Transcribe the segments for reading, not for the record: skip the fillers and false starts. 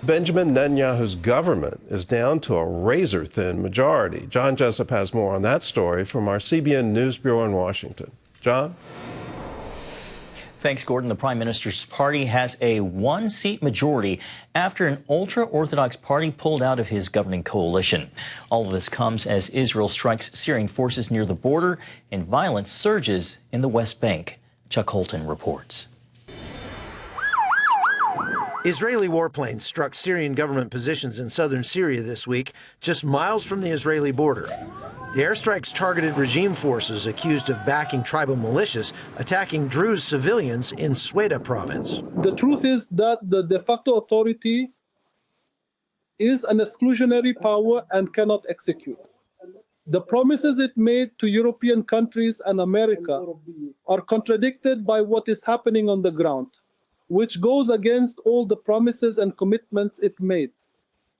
Benjamin Netanyahu's government is down to a razor-thin majority. John Jessup has more on that story from our CBN News Bureau in Washington. John? Thanks, Gordon. The Prime Minister's party has a one-seat majority after an ultra-Orthodox party pulled out of his governing coalition. All of this comes as Israel strikes Syrian forces near the border and violence surges in the West Bank. Chuck Holton reports. Israeli warplanes struck Syrian government positions in southern Syria this week, just miles from the Israeli border. The airstrikes targeted regime forces accused of backing tribal militias attacking Druze civilians in Sweida province. The truth is that the de facto authority is an exclusionary power and cannot execute. The promises it made to European countries and America are contradicted by what is happening on the ground, which goes against all the promises and commitments it made.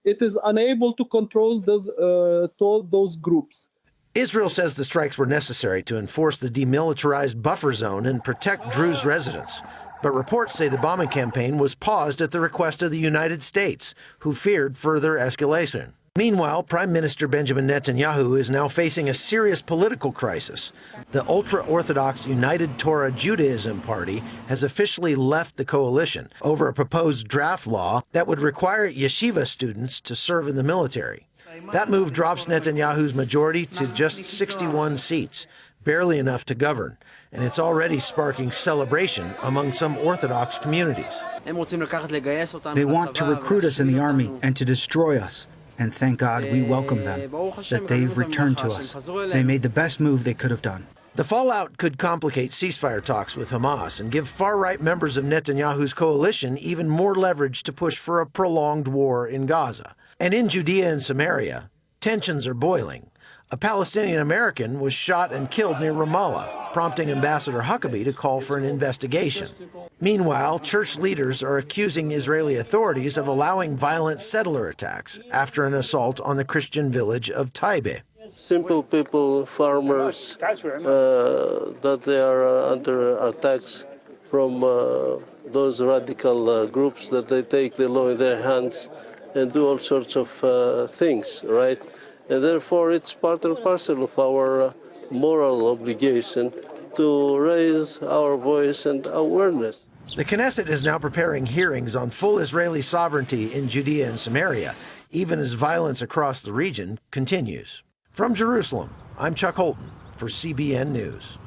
It is unable to control those groups. Israel says the strikes were necessary to enforce the demilitarized buffer zone and protect Druze residents. But reports say the bombing campaign was paused at the request of the United States, who feared further escalation. Meanwhile, Prime Minister Benjamin Netanyahu is now facing a serious political crisis. The ultra-Orthodox United Torah Judaism Party has officially left the coalition over a proposed draft law that would require yeshiva students to serve in the military. That move drops Netanyahu's majority to just 61 seats, barely enough to govern, and it's already sparking celebration among some Orthodox communities. They want to recruit us in the army and to destroy us. And thank God we welcome them, that they've returned to us. They made the best move they could have done. The fallout could complicate ceasefire talks with Hamas and give far-right members of Netanyahu's coalition even more leverage to push for a prolonged war in Gaza. And in Judea and Samaria, tensions are boiling. A Palestinian American was shot and killed near Ramallah, prompting Ambassador Huckabee to call for an investigation. Meanwhile, church leaders are accusing Israeli authorities of allowing violent settler attacks after an assault on the Christian village of Taibe. Simple people, farmers, that they are under attacks from those radical groups, that they take the law in their hands and do all sorts of things, right? And therefore, it's part and parcel of our moral obligation to raise our voice and awareness. The Knesset is now preparing hearings on full Israeli sovereignty in Judea and Samaria, even as violence across the region continues. From Jerusalem, I'm Chuck Holton for CBN News.